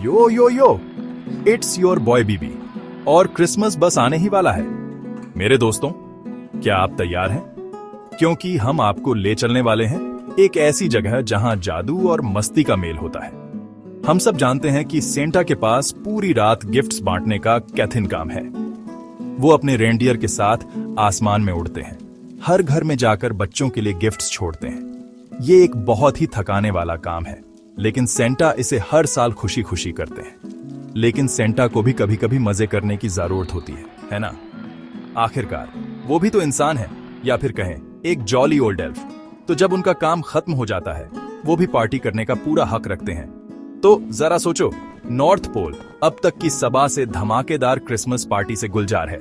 Yo yo yo, it's your boy BB और Christmas बस आने ही वाला है। मेरे दोस्तों, क्या आप तैयार हैं? क्योंकि हम आपको ले चलने वाले हैं एक ऐसी जगह जहां जादू और मस्ती का मेल होता है। हम सब जानते हैं कि सेंटा के पास पूरी रात गिफ्ट्स बांटने का कैथिन काम है। वो अपने रेंडियर के साथ आसमान में उड़ते हैं, हर घर में जाकर बच्चों के लिए गिफ्ट्स छोड़ते हैं। ये एक बहुत ही थकाने वाला काम है, लेकिन सेंटा इसे हर साल खुशी खुशी करते हैं। लेकिन सेंटा को भी कभी कभी मजे करने की जरूरत होती है ना? आखिरकार वो भी तो इंसान है, या फिर कहें एक जॉली ओल्ड एल्फ। तो जब उनका काम खत्म हो जाता है, वो भी पार्टी करने का पूरा हक रखते हैं। तो जरा सोचो, नॉर्थ पोल अब तक की सबा से धमाकेदार क्रिसमस पार्टी से गुलजार है।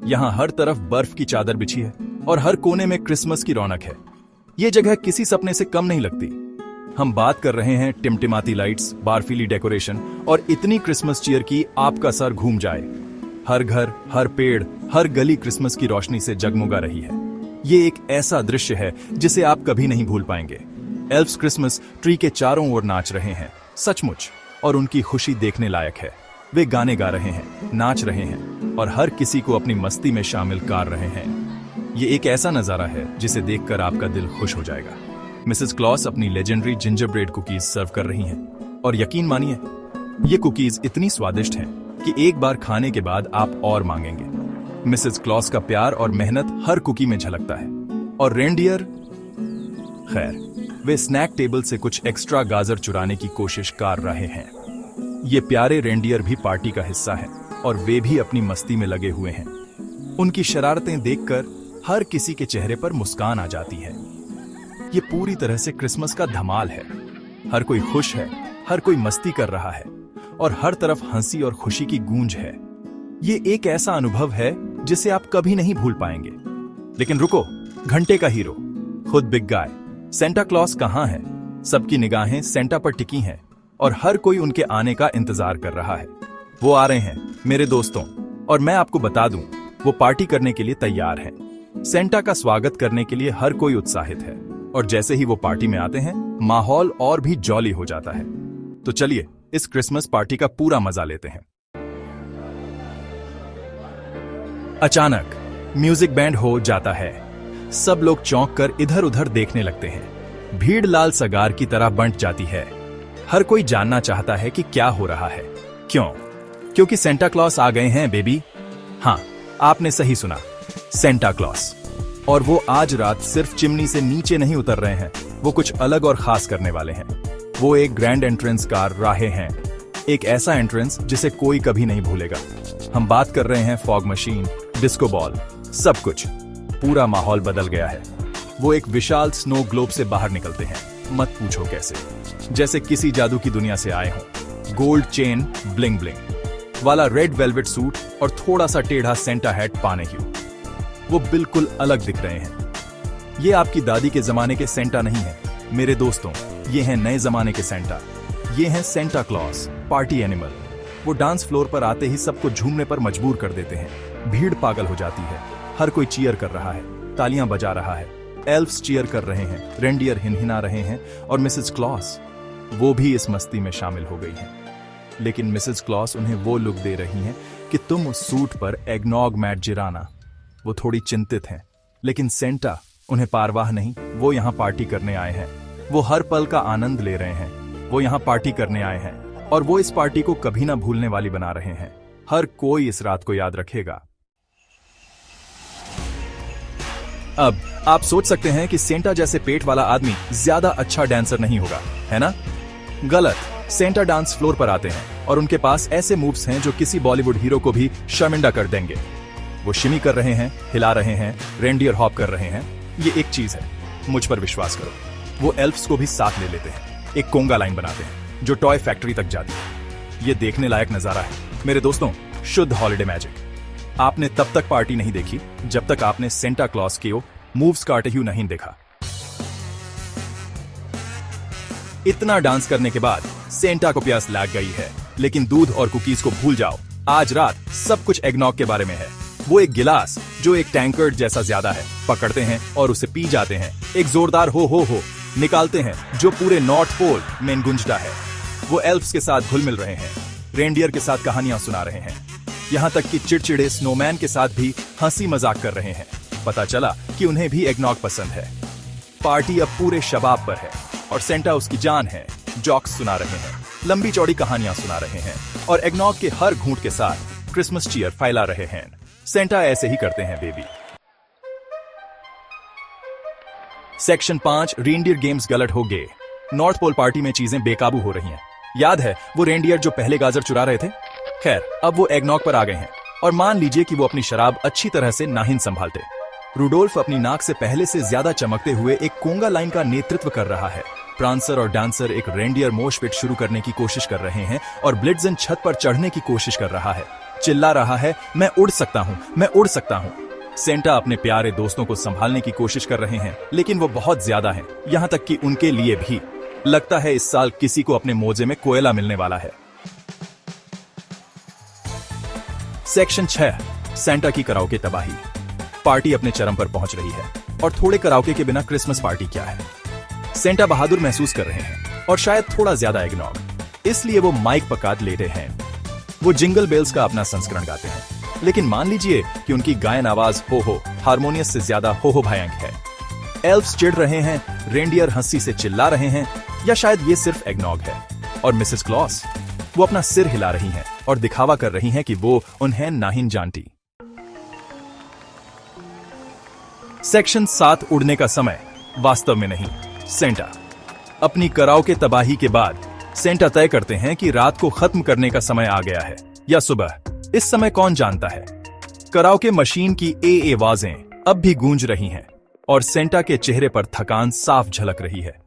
यहाँ हर तरफ बर्फ की चादर बिछी है और हर कोने में क्रिसमस की रौनक है। ये जगह किसी सपने से कम नहीं लगती। हम बात कर रहे हैं टिमटिमाती लाइट्स, बार्फीली डेकोरेशन और इतनी क्रिसमस चीयर की आपका सर घूम जाए। हर घर, हर पेड़, हर गली क्रिसमस की रोशनी से जगमगा रही है। ये एक ऐसा दृश्य है जिसे आप कभी नहीं भूल पाएंगे। एल्फ्स क्रिसमस ट्री के चारों ओर नाच रहे हैं, सचमुच, और उनकी खुशी देखने लायक है। वे गाने गा रहे हैं, नाच रहे हैं और हर किसी को अपनी मस्ती में शामिल कर रहे हैं। ये एक ऐसा नजारा है जिसे देखकर आपका दिल खुश हो जाएगा। मिसेस क्लॉस अपनी लेजेंडरी जिंजर ब्रेड कुकीज सर्व कर रही हैं और यकीन मानिए, ये कुकीज इतनी स्वादिष्ट हैं कि एक बार खाने के बाद आप और मांगेंगे। मिसेस क्लॉस का प्यार और मेहनत हर कुकी में झलकता है। और रेंडियर, खैर, वे स्नैक टेबल से कुछ एक्स्ट्रा गाजर चुराने की कोशिश कर रहे हैं। ये प्यारे रेंडियर भी पार्टी का हिस्सा है और वे भी अपनी मस्ती में लगे हुए हैं। उनकी शरारतें देखकर हर किसी के चेहरे पर मुस्कान आ जाती है। ये पूरी तरह से क्रिसमस का धमाल है। हर कोई खुश है, हर कोई मस्ती कर रहा है और हर तरफ हंसी और खुशी की गूंज है। ये एक ऐसा अनुभव है जिसे आप कभी नहीं भूल पाएंगे। लेकिन रुको, घंटे का हीरो, खुद बिग गाय सेंटा क्लॉस कहां है? सबकी निगाहें सेंटा पर टिकी हैं और हर कोई उनके आने का इंतजार कर रहा है। वो आ रहे हैं मेरे दोस्तों, और मैं आपको बता दूं, वो पार्टी करने के लिए तैयार हैं। सेंटा का स्वागत करने के लिए हर कोई उत्साहित है और जैसे ही वो पार्टी में आते हैं, माहौल और भी जॉली हो जाता है। तो चलिए इस क्रिसमस पार्टी का पूरा मजा लेते हैं। अचानक म्यूजिक बैंड हो जाता है। सब लोग चौंक कर इधर उधर देखने लगते हैं। भीड़ लाल सगार की तरह बंट जाती है। हर कोई जानना चाहता है कि क्या हो रहा है। क्यों? क्योंकि सेंटा क्लॉस आ गए हैं बेबी। हाँ, आपने सही सुना, सेंटा क्लॉस। और वो आज रात सिर्फ चिमनी से नीचे नहीं उतर रहे हैं, वो कुछ अलग और खास करने वाले हैं। वो एक ग्रैंड एंट्रेंस कर रहे हैं, एक ऐसा एंट्रेंस जिसे कोई कभी नहीं भूलेगा। हम बात कर रहे हैं फॉग मशीन, डिस्को बॉल, सब कुछ। पूरा माहौल बदल गया है। वो एक विशाल स्नो ग्लोब से बाहर निकलते हैं, मत पूछो कैसे, जैसे किसी जादू की दुनिया से आए हों। गोल्ड चेन, ब्लिंग ब्लिंग वाला रेड वेलवेट सूट और थोड़ा सा टेढ़ा सेंटा हैट पाने ही वो बिल्कुल अलग दिख रहे हैं। ये आपकी दादी के जमाने के सेंटा नहीं है मेरे दोस्तों, ये हैं नए जमाने के सेंटा। ये हैं सेंटा क्लॉस, पार्टी एनिमल। वो डांस फ्लोर पर आते ही सबको झूमने पर मजबूर कर देते हैं। भीड़ पागल हो जाती है, हर कोई चीयर कर रहा है, तालियां बजा रहा है। एल्फ्स चीयर कर रहे हैं, रेंडियर हिनहिना रहे हैं और मिसेस क्लॉस, वो भी इस मस्ती में शामिल हो गई हैं। लेकिन मिसेस क्लॉस उन्हें वो लुक दे रही हैं कि तुम उस सूट पर एगनॉग मैट जिराना। वो थोड़ी चिंतित हैं, लेकिन सेंटा उन्हें परवाह नहीं। वो यहाँ पार्टी करने आए हैं। वो हर पल का आनंद ले रहे हैं। वो यहाँ पार्टी करने आए हैं और वो इस पार्टी को कभी ना भूलने वाली बना रहे हैं। हर कोई इस रात को याद रखेगा। अब आप सोच सकते हैं कि सेंटा जैसे पेट वाला आदमी ज्यादा अच्छा डांसर नहीं होगा, है ना? गलत। सेंटा डांस फ्लोर पर आते हैं और उनके पास ऐसे मूव्स हैं जो किसी बॉलीवुड हीरो को भी शर्मिंदा कर देंगे। वो शिमी कर रहे हैं, हिला रहे हैं, रेंडियर हॉप कर रहे हैं। ये एक चीज है, मुझ पर विश्वास करो। वो एल्फ्स को भी साथ ले लेते हैं, एक कोंगा लाइन बनाते हैं जो टॉय फैक्ट्री तक जाती है। ये देखने लायक नजारा है मेरे दोस्तों, शुद्ध हॉलिडे मैजिक। आपने तब तक पार्टी नहीं देखी जब तक आपने सेंटा क्लॉस के मूव्स काटे ही नहीं देखा। इतना डांस करने के बाद सेंटा को प्यास लग गई है, लेकिन दूध और कुकीज को भूल जाओ। आज रात सब कुछ एगनॉग के बारे में है। वो एक गिलास जो एक टैंकर्ड जैसा ज्यादा है पकड़ते हैं और उसे पी जाते हैं। एक जोरदार हो निकालते हैं जो पूरे नॉर्थ पोल में गूंजता है। वो एल्फ्स के साथ घुल मिल रहे हैं, रेंडियर के साथ कहानियां सुना रहे हैं, यहाँ तक कि चिड़चिड़े स्नोमैन के साथ भी हंसी मजाक कर रहे हैं। पता चला कि उन्हें भी एगनॉग पसंद है। पार्टी अब पूरे शबाब पर है और सेंटा उसकी जान है। जॉक्स सुना रहे हैं, लंबी चौड़ी कहानियां सुना रहे हैं और एगनॉग के हर घूंट के साथ क्रिसमस चीयर फैला रहे हैं। सेंटा ऐसे ही करते हैं बेबी। सेक्शन 5 रेंडियर गेम्स गलत हो गए। नॉर्थ पोल पार्टी में चीजें बेकाबू हो रही हैं। याद है वो रेंडियर जो पहले गाजर चुरा रहे थे? खैर, अब वो एगनॉग पर आ गए हैं और मान लीजिए कि वो अपनी शराब अच्छी तरह से नाहिन संभालते। रूडोल्फ अपनी नाक से पहले से ज्यादा चमकते हुए एक कोंगा लाइन का नेतृत्व कर रहा है। प्रांसर और डांसर एक रेंडियर मोशपिट शुरू करने की कोशिश कर रहे हैं और ब्लिट्जन छत पर चढ़ने की कोशिश कर रहा है। चिल्ला रहा है, मैं उड़ सकता हूँ, मैं उड़ सकता हूँ। सेंटा अपने प्यारे दोस्तों को संभालने की कोशिश कर रहे हैं, लेकिन वो बहुत ज्यादा हैं, यहाँ तक कि उनके लिए भी। लगता है इस साल किसी को अपने मोजे में कोयला मिलने वाला है। सेक्शन 6 सेंटा की कराओके तबाही। पार्टी अपने चरम पर पहुंच रही है और थोड़े कराओके के बिना क्रिसमस पार्टी क्या है। सेंटा बहादुर महसूस कर रहे हैं और शायद थोड़ा ज्यादा एगनॉग, इसलिए वो माइक पकात लेते हैं। वो जिंगल बेल्स का अपना संस्करण गाते हैं, लेकिन मान लीजिए कि उनकी गायन आवाज हो हारमोनियस से ज्यादा हो भयंकर है। एल्फ्स चिढ़ रहे हैं, रेंडियर हंसी से चिल्ला रहे हैं, या शायद ये सिर्फ एगनॉग है। और मिसेस क्लॉस वो अपना सिर हिला रही हैं और दिखावा कर रही हैं कि वो उन्हें नाहिन जानती। सेक्शन 7 उड़ने का समय। वास्तव में नहीं, सेंटा अपनी कराओके तबाही के बाद सेंटा तय करते हैं कि रात को खत्म करने का समय आ गया है, या सुबह। इस समय कौन जानता है। कराओके मशीन की ए आवाजें अब भी गूंज रही हैं और सेंटा के चेहरे पर थकान साफ झलक रही है।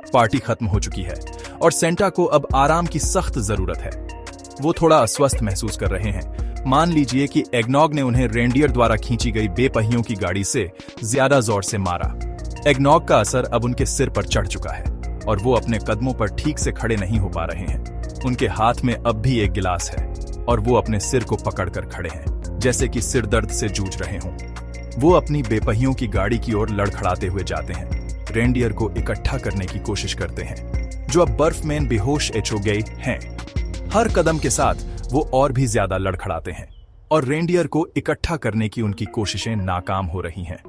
पार्टी खत्म हो चुकी है और सेंटा को अब आराम की सख्त जरूरत है। वो थोड़ा अस्वस्थ महसूस कर रहे हैं। मान लीजिए कि एगनॉग ने उन्हें रेंडियर द्वारा खींची गई बेपहियों की गाड़ी से ज्यादा जोर से मारा। एगनॉग का असर अब उनके सिर पर चढ़ चुका है और वो अपने कदमों पर ठीक से खड़े नहीं हो पा रहे हैं। उनके हाथ में अब भी एक गिलास है और वो अपने सिर को पकड़कर खड़े हैं, जैसे कि सिर दर्द से जूझ रहे हों। वो अपनी बेपहियों की गाड़ी की ओर लड़खड़ाते हुए जाते हैं, रेंडियर को इकट्ठा करने की कोशिश करते हैं, जो अब बर्फ में बेहोश हो गए हैं। हर कदम के साथ वो और भी ज्यादा लड़खड़ाते हैं और रेंडियर को इकट्ठा करने की उनकी कोशिशें नाकाम हो रही हैं।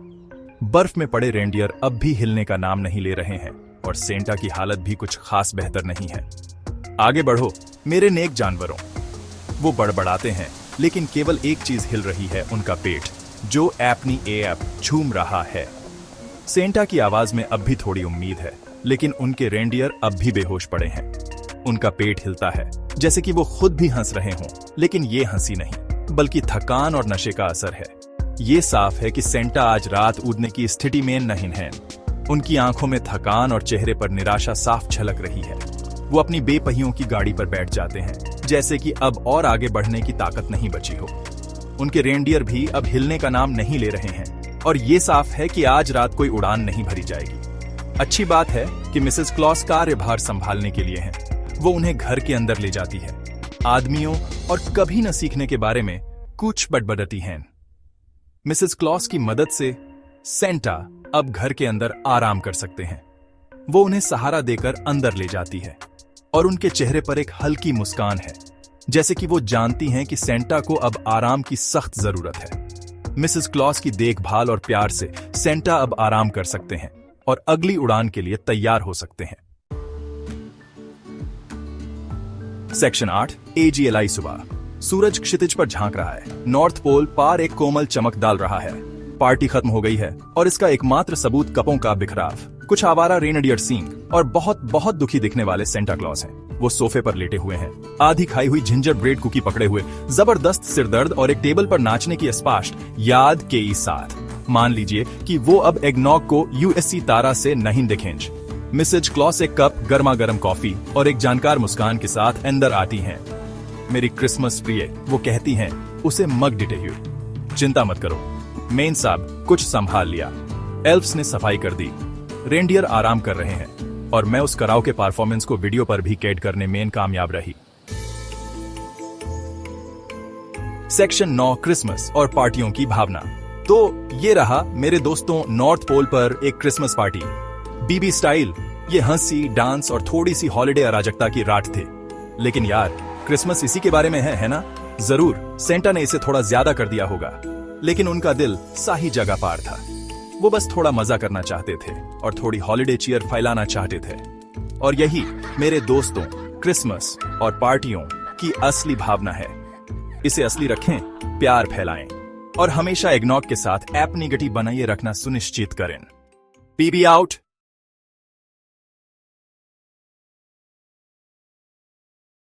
बर्फ में पड़े रेंडियर अब भी हिलने का नाम नहीं ले रहे हैं और सेंटा की हालत भी कुछ खास बेहतर नहीं है। आगे बढ़ो मेरे नेक जानवरों, वो बड़बड़ाते हैं, लेकिन केवल एक चीज हिल रही है, उनका पेट, जो अपनी ऐप झूम रहा है। सेंटा की आवाज में अब भी थोड़ी उम्मीद है, लेकिन उनके रेंडियर अब भी बेहोश पड़े हैं। उनका पेट हिलता है, जैसे कि वो खुद भी हंस रहे हों, लेकिन ये हंसी नहीं, बल्कि थकान और नशे का असर है। ये साफ है कि सेंटा आज रात उड़ने की स्थिति में नहीं है। उनकी आंखों में थकान और चेहरे पर निराशा साफ झलक रही है। वो अपनी बेपहियों की गाड़ी पर बैठ जाते हैं, जैसे कि अब और आगे बढ़ने की ताकत नहीं बची हो। उनके रेंडियर भी अब हिलने का नाम नहीं ले रहे हैं और ये साफ है कि आज रात कोई उड़ान नहीं भरी जाएगी। अच्छी बात है कि मिसेस क्लॉस कार्यभार संभालने के लिए हैं। वो उन्हें घर के अंदर ले जाती है, आदमियों और कभी न सीखने के बारे में कुछ बड़बड़ती हैं। मिसेस क्लॉस की मदद से सेंटा अब घर के अंदर आराम कर सकते हैं। वो उन्हें सहारा देकर अंदर ले जाती है और उनके चेहरे पर एक हल्की मुस्कान है, जैसे कि वो जानती हैं कि सेंटा को अब आराम की सख्त जरूरत है। मिसेस क्लॉस की देखभाल और प्यार से सेंटा अब आराम कर सकते हैं और अगली उड़ान के लिए तैयार हो सकते हैं। सेक्शन 8 AGLI सुबह। सूरज क्षितिज पर झांक रहा है। नॉर्थ पोल पार एक कोमल चमक डाल रहा है। पार्टी खत्म हो गई है और इसका एकमात्र सबूत कपों का बिखराव, कुछ आवारा रेनडियर सींग और बहुत बहुत दुखी दिखने वाले सेंटा क्लॉस हैं। वो सोफे पर लेटे हुए हैं, आधी खाई हुई जिंजर ब्रेड कुकी पकड़े हुए, जबरदस्त सिरदर्द और एक टेबल पर नाचने की स्पष्ट याद के साथ। मान लीजिए कि वो अब एगनॉग को USC तारा से नहीं दिखेंगे। मिसेज क्लॉस एक कप गर्मा गर्म कॉफी और एक जानकार मुस्कान के साथ अंदर आती हैं। मेरी क्रिसमस प्रिय, वो कहती हैं, उसे मग डिटे हुए। चिंता मत करो, मेन साहब कुछ संभाल लिया। एल्फ्स ने सफाई कर दी, रेंडियर आराम कर रहे हैं और मैं उस कराओ के परफॉर्मेंस को वीडियो पर भी कैद करने में कामयाब रही। सेक्शन 9 क्रिसमस और पार्टियों की भावना। तो ये रहा मेरे दोस्तों नॉर्थ पोल पर एक क्रिसमस पार्टी। बीबी स्टाइल, ये हंसी, डांस और थोड़ी सी हॉलिडे अराजकता की रात थे। लेकिन यार क्रिसमस इसी के बारे में है ना? जरूर सेंटा ने इसे थोड़ा ज्यादा कर दिया होगा, लेकिन उनका दिल सही जगह पार था। वो बस थोड़ा मजा करना चाहते थे और थोड़ी हॉलिडे चीयर फैलाना चाहते थे। और यही मेरे दोस्तों क्रिसमस और पार्टियों की असली भावना है। इसे असली रखें, प्यार फैलाएं और हमेशा एगनॉग के साथ एप निगेटिव बनाइए रखना सुनिश्चित करें। PB out.